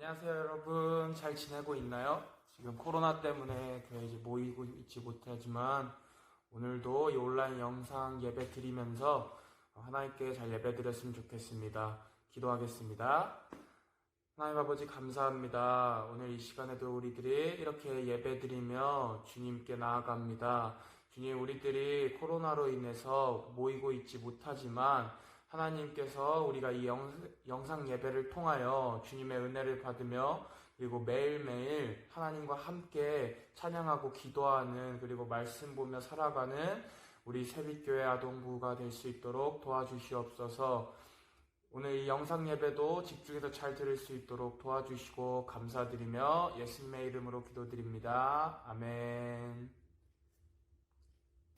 안녕하세요, 여러분. 잘 지내고 있나요? 지금 코로나 때문에 교회 이제 모이고 있지 못하지만 오늘도 이 온라인 영상 예배 드리면서 하나님께 잘 예배 드렸으면 좋겠습니다. 기도하겠습니다. 하나님 아버지 감사합니다. 오늘 이 시간에도 우리들이 이렇게 예배 드리며 주님께 나아갑니다. 주님, 우리들이 코로나로 인해서 모이고 있지 못하지만 하나님께서 우리가 이 영상 예배를 통하여 주님의 은혜를 받으며 그리고 매일매일 하나님과 함께 찬양하고 기도하는 그리고 말씀 보며 살아가는 우리 새빛교회 아동부가 될 수 있도록 도와주시옵소서. 오늘 이 영상 예배도 집중해서 잘 들을 수 있도록 도와주시고 감사드리며 예수님의 이름으로 기도드립니다. 아멘.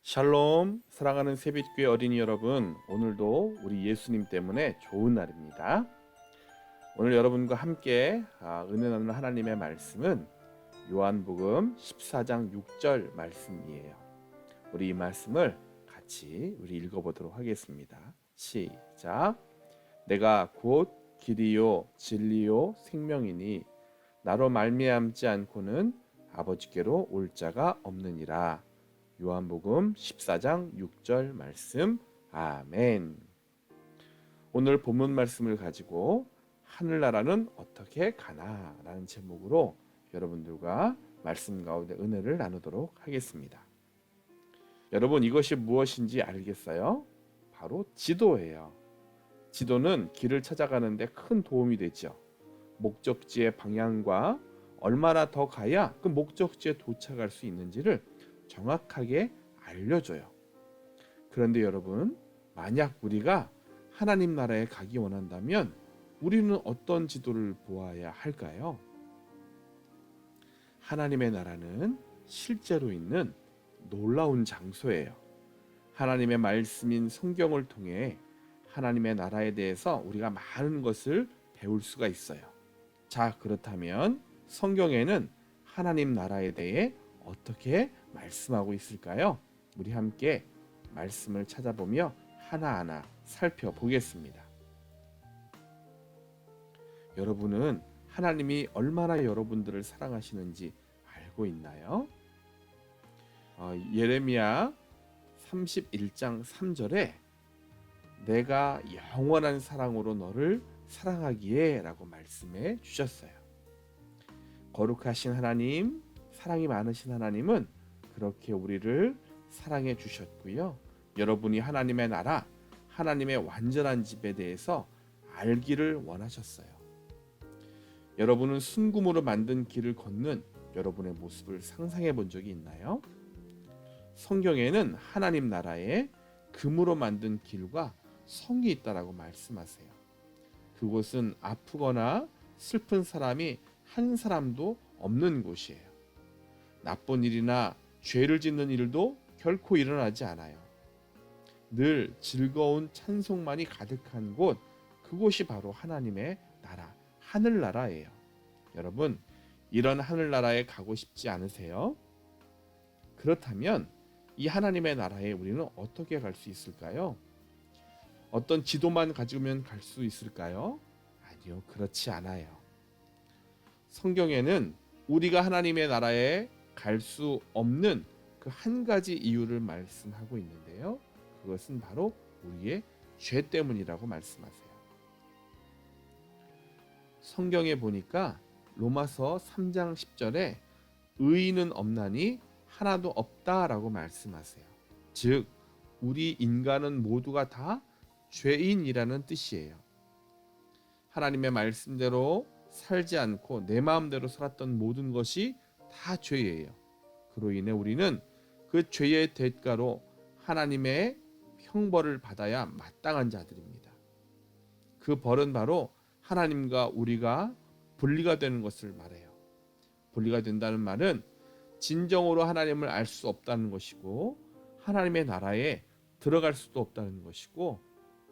샬롬, 사랑하는 새빛교회 어린이 여러분, 오늘도 우리 예수님 때문에 좋은 날입니다. 오늘 여러분과 함께 은혜 나누는 하나님의 말씀은 요한복음 14장 6절 말씀이에요. 우리 이 말씀을 같이 읽어보도록 하겠습니다. 시작. 내가 곧 길이요 진리요 생명이니 나로 말미암지 않고는 아버지께로 올 자가 없느니라. 요한복음 14장 6절 말씀. 아멘. 오늘 본문 말씀을 가지고 하늘나라는 어떻게 가나 라는 제목으로 여러분들과 말씀 가운데 은혜를 나누도록 하겠습니다. 여러분, 이것이 무엇인지 알겠어요? 바로 지도예요. 지도는 길을 찾아가는데 큰 도움이 되죠. 목적지의 방향과 얼마나 더 가야 그 목적지에 도착할 수 있는지를 정확하게 알려줘요. 그런데 여러분, 만약 우리가 하나님 나라에 가기 원한다면 우리는 어떤 지도를 보아야 할까요? 하나님의 나라는 실제로 있는 놀라운 장소예요. 하나님의 말씀인 성경을 통해 하나님의 나라에 대해서 우리가 많은 것을 배울 수가 있어요. 자, 그렇다면 성경에는 하나님 나라에 대해 어떻게 말씀하고 있을까요? 우리 함께 말씀을 찾아보며 하나하나 살펴보겠습니다. 여러분은 하나님이 얼마나 여러분들을 사랑하시는지 알고 있나요? 예레미야 31장 3절에 내가 영원한 사랑으로 너를 사랑하기에 라고 말씀해 주셨어요. 거룩하신 하나님, 사랑이 많으신 하나님은 그렇게 우리를 사랑해 주셨고요. 여러분이 하나님의 나라, 하나님의 완전한 집에 대해서 알기를 원하셨어요. 여러분은 순금으로 만든 길을 걷는 여러분의 모습을 상상해 본 적이 있나요? 성경에는 하나님 나라에 금으로 만든 길과 성이 있다라고 말씀하세요. 그곳은 아프거나 슬픈 사람이 한 사람도 없는 곳이에요. 나쁜 일이나 죄를 짓는 일도 결코 일어나지 않아요. 늘 즐거운 찬송만이 가득한 곳, 그곳이 바로 하나님의 나라, 하늘나라예요. 여러분, 이런 하늘나라에 가고 싶지 않으세요? 그렇다면 이 하나님의 나라에 우리는 어떻게 갈 수 있을까요? 어떤 지도만 가지면 갈 수 있을까요? 아니요, 그렇지 않아요. 성경에는 우리가 하나님의 나라에 갈 수 없는 그 한 가지 이유를 말씀하고 있는데요. 그것은 바로 우리의 죄 때문이라고 말씀하세요. 성경에 보니까 로마서 3장 10절에 의인은 없나니 하나도 없다라고 말씀하세요. 즉, 우리 인간은 모두가 다 죄인이라는 뜻이에요. 하나님의 말씀대로 살지 않고 내 마음대로 살았던 모든 것이 다 죄예요. 그로 인해 우리는 그 죄의 대가로 하나님의 형벌을 받아야 마땅한 자들입니다. 그 벌은 바로 하나님과 우리가 분리가 되는 것을 말해요. 분리가 된다는 말은 진정으로 하나님을 알 수 없다는 것이고 하나님의 나라에 들어갈 수도 없다는 것이고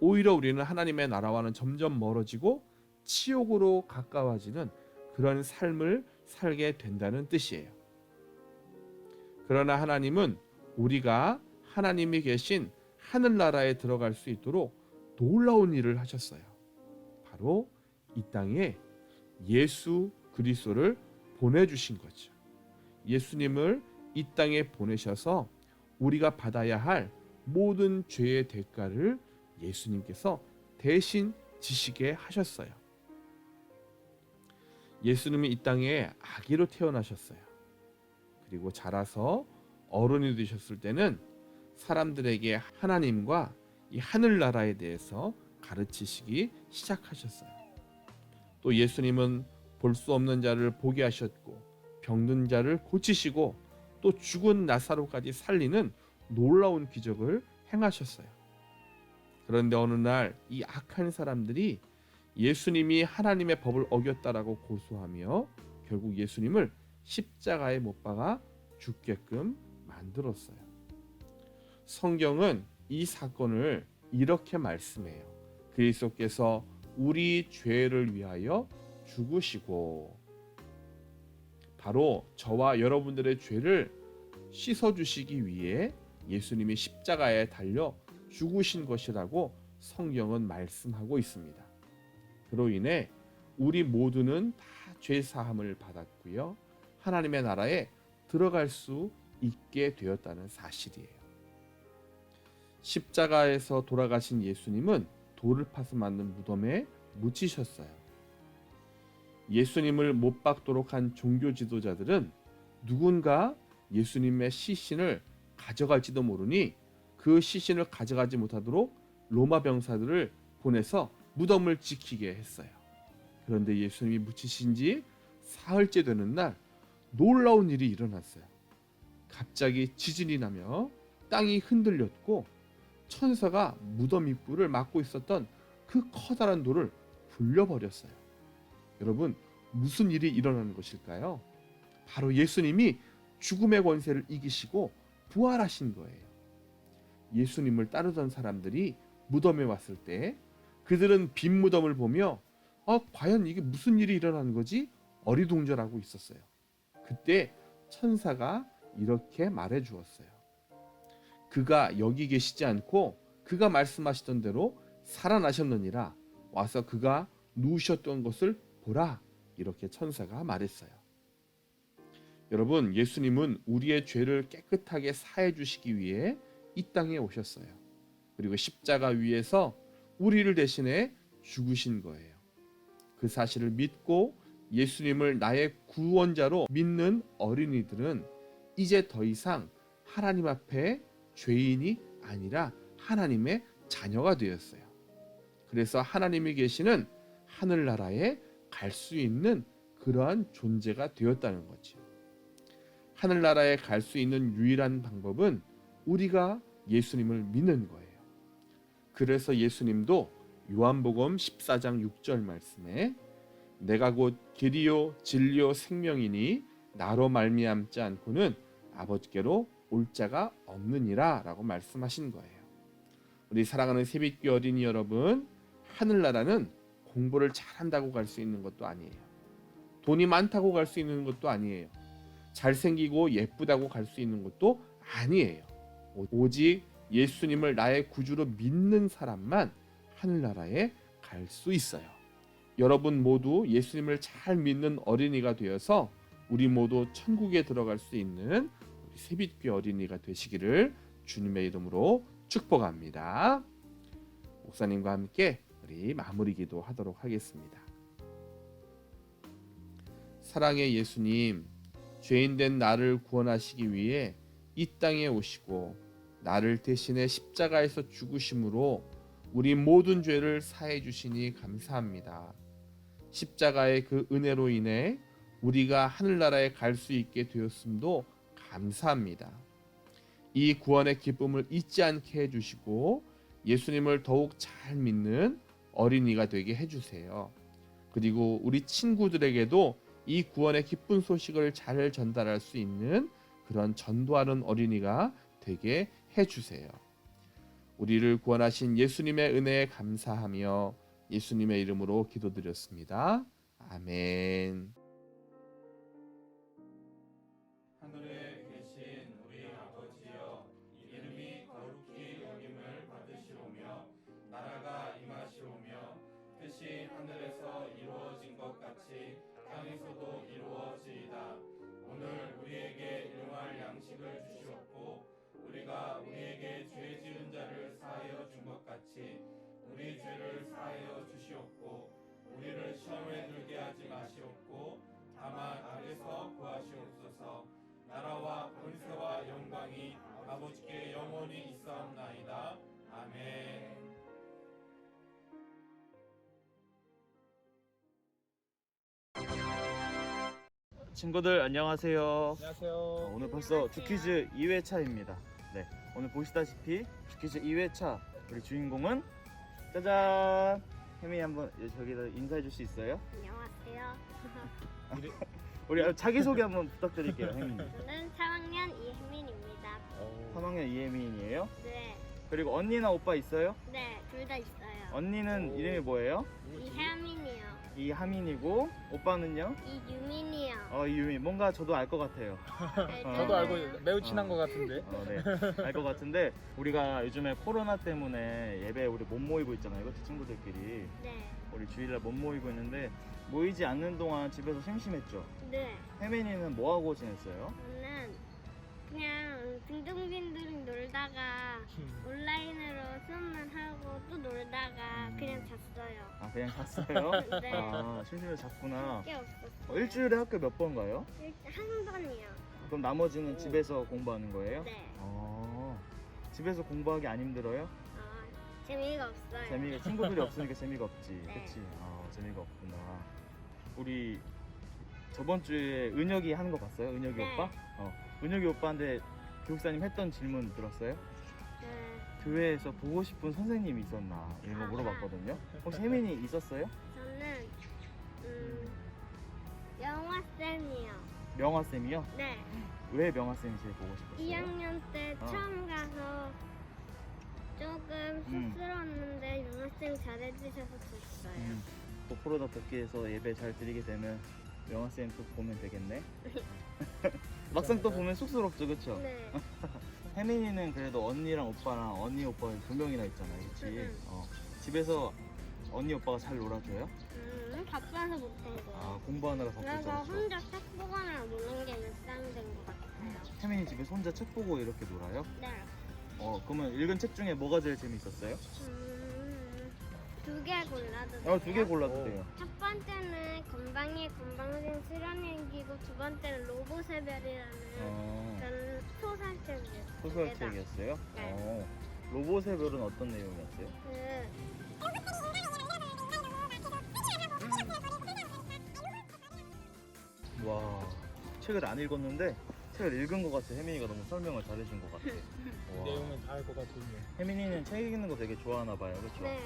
오히려 우리는 하나님의 나라와는 점점 멀어지고 치욕으로 가까워지는 그런 삶을 살게 된다는 뜻이에요. 그러나 하나님은 우리가 하나님이 계신 하늘나라에 들어갈 수 있도록 놀라운 일을 하셨어요. 바로 이 땅에 예수 그리스도를 보내주신 거죠. 예수님을 이 땅에 보내셔서 우리가 받아야 할 모든 죄의 대가를 예수님께서 대신 지시게 하셨어요. 예수님은 이 땅에 아기로 태어나셨어요. 그리고 자라서 어른이 되셨을 때는 사람들에게 하나님과 이 하늘나라에 대해서 가르치시기 시작하셨어요. 또 예수님은 볼 수 없는 자를 보게 하셨고, 병든 자를 고치시고, 또 죽은 나사로까지 살리는 놀라운 기적을 행하셨어요. 그런데 어느 날 이 악한 사람들이 예수님이 하나님의 법을 어겼다라고 고소하며 결국 예수님을 십자가에 못 박아 죽게끔 만들었어요. 성경은 이 사건을 이렇게 말씀해요. 그리스도께서 우리 죄를 위하여 죽으시고, 바로 저와 여러분들의 죄를 씻어주시기 위해 예수님이 십자가에 달려 죽으신 것이라고 성경은 말씀하고 있습니다. 그로 인해 우리 모두는 다 죄 사함을 받았고요, 하나님의 나라에 들어갈 수 있게 되었다는 사실이에요. 십자가에서 돌아가신 예수님은 돌을 파서 만든 무덤에 묻히셨어요. 예수님을 못 박도록 한 종교 지도자들은 누군가 예수님의 시신을 가져갈지도 모르니 그 시신을 가져가지 못하도록 로마 병사들을 보내서 무덤을 지키게 했어요. 그런데 예수님이 묻히신 지 사흘째 되는 날 놀라운 일이 일어났어요. 갑자기 지진이 나며 땅이 흔들렸고, 천사가 무덤 입구를 막고 있었던 그 커다란 돌을 굴려버렸어요. 여러분, 무슨 일이 일어나는 것일까요? 바로 예수님이 죽음의 권세를 이기시고 부활하신 거예요. 예수님을 따르던 사람들이 무덤에 왔을 때 그들은 빈 무덤을 보며 과연 이게 무슨 일이 일어나는 거지? 어리둥절하고 있었어요. 그때 천사가 이렇게 말해 주었어요. 그가 여기 계시지 않고 그가 말씀하시던 대로 살아나셨느니라. 와서 그가 누우셨던 것을 보라. 이렇게 천사가 말했어요. 여러분, 예수님은 우리의 죄를 깨끗하게 사해 주시기 위해 이 땅에 오셨어요. 그리고 십자가 위에서 우리를 대신해 죽으신 거예요. 그 사실을 믿고 예수님을 나의 구원자로 믿는 어린이들은 이제 더 이상 하나님 앞에 죄인이 아니라 하나님의 자녀가 되었어요. 그래서 하나님이 계시는 하늘나라에 갈 수 있는 그러한 존재가 되었다는 거죠. 하늘나라에 갈 수 있는 유일한 방법은 우리가 예수님을 믿는 거예요. 그래서 예수님도 요한복음 14장 6절 말씀에 내가 곧 길이요 진리요 생명이니 나로 말미암지 않고는 아버지께로 올 자가 없느니라 라고 말씀하신 거예요. 우리 사랑하는 새빛교 어린이 여러분, 하늘나라는 공부를 잘한다고 갈 수 있는 것도 아니에요. 돈이 많다고 갈 수 있는 것도 아니에요. 잘생기고 예쁘다고 갈 수 있는 것도 아니에요. 오직 예수님을 나의 구주로 믿는 사람만 하늘나라에 갈 수 있어요. 여러분 모두 예수님을 잘 믿는 어린이가 되어서 우리 모두 천국에 들어갈 수 있는 우리 새빛교 어린이가 되시기를 주님의 이름으로 축복합니다. 목사님과 함께 우리 마무리 기도하도록 하겠습니다. 사랑의 예수님, 죄인된 나를 구원하시기 위해 이 땅에 오시고 나를 대신해 십자가에서 죽으심으로 우리 모든 죄를 사해 주시니 감사합니다. 십자가의 그 은혜로 인해 우리가 하늘나라에 갈 수 있게 되었음도 감사합니다. 이 구원의 기쁨을 잊지 않게 해주시고 예수님을 더욱 잘 믿는 어린이가 되게 해주세요. 그리고 우리 친구들에게도 이 구원의 기쁜 소식을 잘 전달할 수 있는 그런 전도하는 어린이가 되게 해주세요. 우리를 구원하신 예수님의 은혜에 감사하며 예수님의 이름으로 기도드렸습니다. 아멘. 하늘에 계신 우리 아버지여, 이름이 거룩히 여김을 받으시오며 나라가 임하시오며 뜻이 하늘에서 이루어진 것 같이 약속을 주시옵고 우리가 우리에게 죄 지은 자를 사하여 준 것 같이 우리 죄를 사하여 주시옵고 우리를 시험에 들게 하지 마시옵고 다만 악에서 구하시옵소서. 나라와 권세와 영광이 아버지께 영원히 있사옵나이다. 아멘. 친구들 안녕하세요. 안녕하세요. 오늘 벌써 주퀴즈 2회차입니다. 네, 오늘 보시다시피 주퀴즈 2회차 우리 주인공은 짜잔! 혜미 한번 저기다 인사해 줄 수 있어요? 안녕하세요. 우리 자기소개 한번 부탁드릴게요, 혜민이. 저는 3학년 이혜민입니다. 3학년 이혜민이에요. 네, 그리고 언니나 오빠 있어요? 네, 둘 다 있어요. 언니는 이름이 뭐예요? 이혜민이요. 이하민이고 오빠는요? 이유민이요. 이유민. 뭔가 저도 알 것 같아요. 저도 알고 매우 친한 것 같은데. 네, 알 것 같은데 우리가 요즘에 코로나 때문에 예배 우리 못 모이고 있잖아요, 그치 친구들끼리. 네, 우리 주일날 못 모이고 있는데 모이지 않는 동안 집에서 심심했죠. 네. 혜민이는 뭐 하고 지냈어요? 저는 그냥 빙둥빙둥 놀다가 온라인으로 수업만 하고 또 놀다가 그냥 잤어요. 아 그냥 잤어요? 네. 아 심심해서 잤구나. 꽤 없었어요. 일주일에 학교 몇 번 가요? 한 번이요. 그럼 나머지는 집에서 공부하는 거예요? 네. 집에서 공부하기 안 힘들어요? 재미가 없어요. 재미가 친구들이 없으니까 재미가 없지. 네. 그치? 재미가 없구나. 우리 저번 주에 은혁이 하는 거 봤어요? 은혁이 네. 오빠? 은혁이 오빠한테 교육사님 했던 질문 들었어요? 네, 교회에서 보고 싶은 선생님이 있었나 이런 거 물어봤거든요. 혹시 혜민이 있었어요? 저는 영화 쌤이요. 명화 쌤이요? 네. 왜 명화 쌤이 제일 보고 싶었어요? 2학년 때 어. 처음 가서 조금 쑥스러웠는데 영화쌤 잘해주셔서 좋았어요. 또 코로나 복귀해서 예배 잘 드리게 되면 명화 쌤 또 보면 되겠네. 막상 또 보면 쑥스럽죠, 그렇죠? 네. 혜민이는 그래도 언니랑 오빠랑 언니 오빠 두 명이나 있잖아요, 그렇지? 집에서 언니 오빠가 잘 놀아줘요? 바빠서 못한 거. 공부하느라 그래서 바쁘죠. 그렇죠? 혼자 책 보거나 노는 게 일상된 것 같아요. 혜민이 집에서 혼자 책 보고 이렇게 놀아요? 네. 그러면 읽은 책 중에 뭐가 제일 재밌었어요? 2개 골라도 돼요? 2개 골라도 돼요. 첫 번째는 건방의 건방진 수련행기고 두 번째는 로봇의 별이라는 그런 소설책이에요. 소설책이었어요? 네. 로봇의 별은 어떤 내용이었어요? 와, 책을 안 읽었는데 책을 읽은 것 같아. 혜민이가 너무 설명을 잘해준 것 같아. 와. 내용은 다 알 것 같은데. 혜민이는 책 읽는 거 되게 좋아하나 봐요, 그렇죠? 네.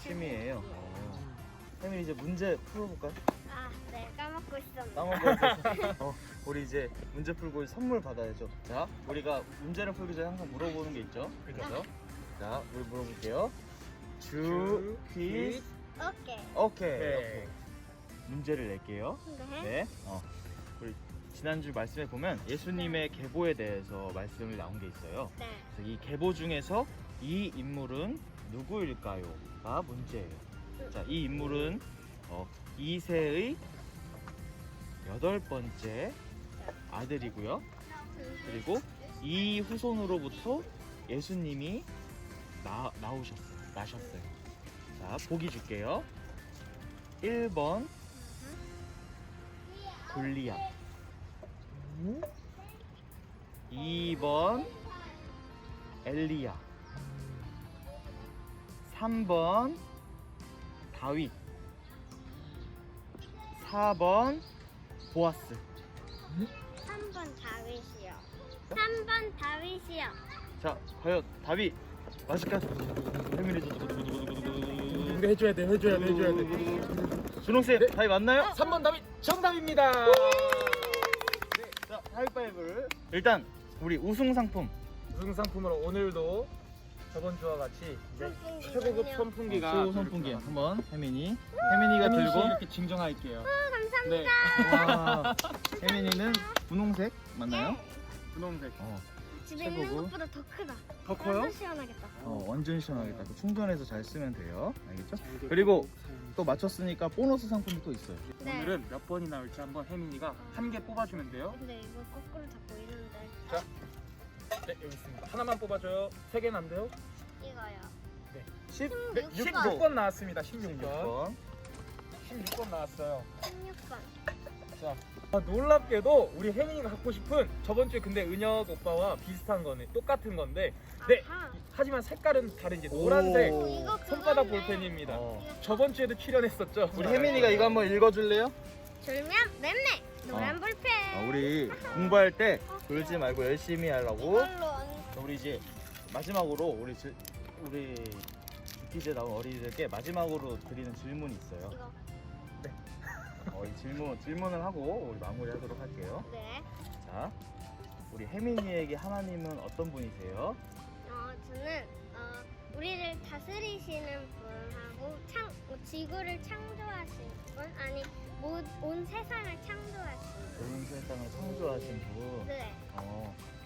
취미예요. 혜민이 이제 문제 풀어볼까요? 네, 까먹고 있었는데. 까먹고 우리 이제 문제 풀고 선물 받아야죠. 자, 우리가 문제를 풀기 전에 항상 물어보는 게 있죠. 그렇죠? 자, 우리 물어볼게요. 퀴즈. 오케이. 네. 문제를 낼게요. 네. 네. 우리 지난주 말씀에 보면 예수님의 계보에 대해서 말씀이 나온 게 있어요. 네. 그래서 이 계보 중에서 이 인물은 누구일까요?가 문제예요. 자, 이 인물은 이세의 8번째 아들이고요. 그리고 이 후손으로부터 예수님이 나셨어요. 자, 보기 줄게요. 1번 골리앗, 2번 엘리야, 3번 다윗, 4번 보아스. 3번 다윗이요. 3번 다윗이요. 자, 과연 답이 맞을까? 혜민이 이거 해줘야 돼. 준홍쌤, 답이 맞나요? 3번 답이 정답입니다. 자, 하이파이브를 일단 우리 우승 상품 우승 상품으로 오늘도 저번 주와 같이 이제 선풍기 최고급 아니요. 선풍기가 최고 선풍기 한번 혜민이가 혜민 씨 들고 이렇게 증정할게요. 네. 와, 혜민이는 분홍색 맞나요? 분홍색. 집에 있는 최고고. 것보다 더 크다. 더 커요? 완전 시원하겠다. 완전 시원하겠다. 충전해서 잘 쓰면 돼요. 알겠죠? 그리고 또 맞췄으니까 보너스 상품이 또 있어요. 네. 오늘은 몇 번이 나올지 한번 혜민이가 한 개 뽑아주면 돼요. 근데 이거 거꾸로 잡고 있는데. 네, 여기 있습니다. 하나만 뽑아줘요. 3개는 안 돼요? 이거요. 네. 16번. 16번 나왔습니다. 16번. 6번. 16번 나왔어요. 16번. 자, 놀랍게도 우리 혜민이가 갖고 싶은 저번 주에 근데 은혁 오빠와 비슷한 거네. 똑같은 건데. 네. 아하. 하지만 색깔은 다른 이제 노란색 오. 이거 손바닥 그거네. 볼펜입니다. 어. 저번 주에도 출연했었죠. 우리 혜민이가 이거 한번 읽어줄래요? 졸면 맴매. 노란 볼펜. 우리 공부할 때 졸지 말고 열심히 하려고. 이걸로 우리 이제 마지막으로 우리 퀴즈에 나온 어린이들께 마지막으로 드리는 질문이 있어요. 이거. 이 질문을 하고 우리 마무리하도록 할게요. 네. 자, 우리 혜민이에게 하나님은 어떤 분이세요? 저는 우리를 다스리시는 분하고 지구를 창조하신 분, 아니 온 세상을 창조하신 분. 온 세상을 창조하신 분. 네.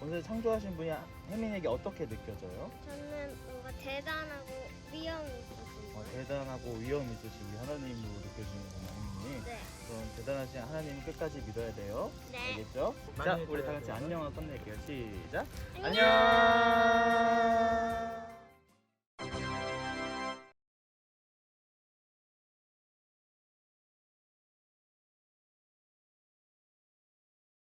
온 세상을 창조하신 분이 혜민이에게 어떻게 느껴져요? 저는 뭔가 대단하고 위험이 있으신 분. 대단하고 위험 있으신 우리 하나님으로 느껴지는구나, 혜민이. 네. 그럼 대단하신 하나님을 끝까지 믿어야 돼요. 네. 알겠죠? 많이 자, 우리 다 믿어야 같이 돼요. 안녕을 끝낼게요. 시작. 안녕.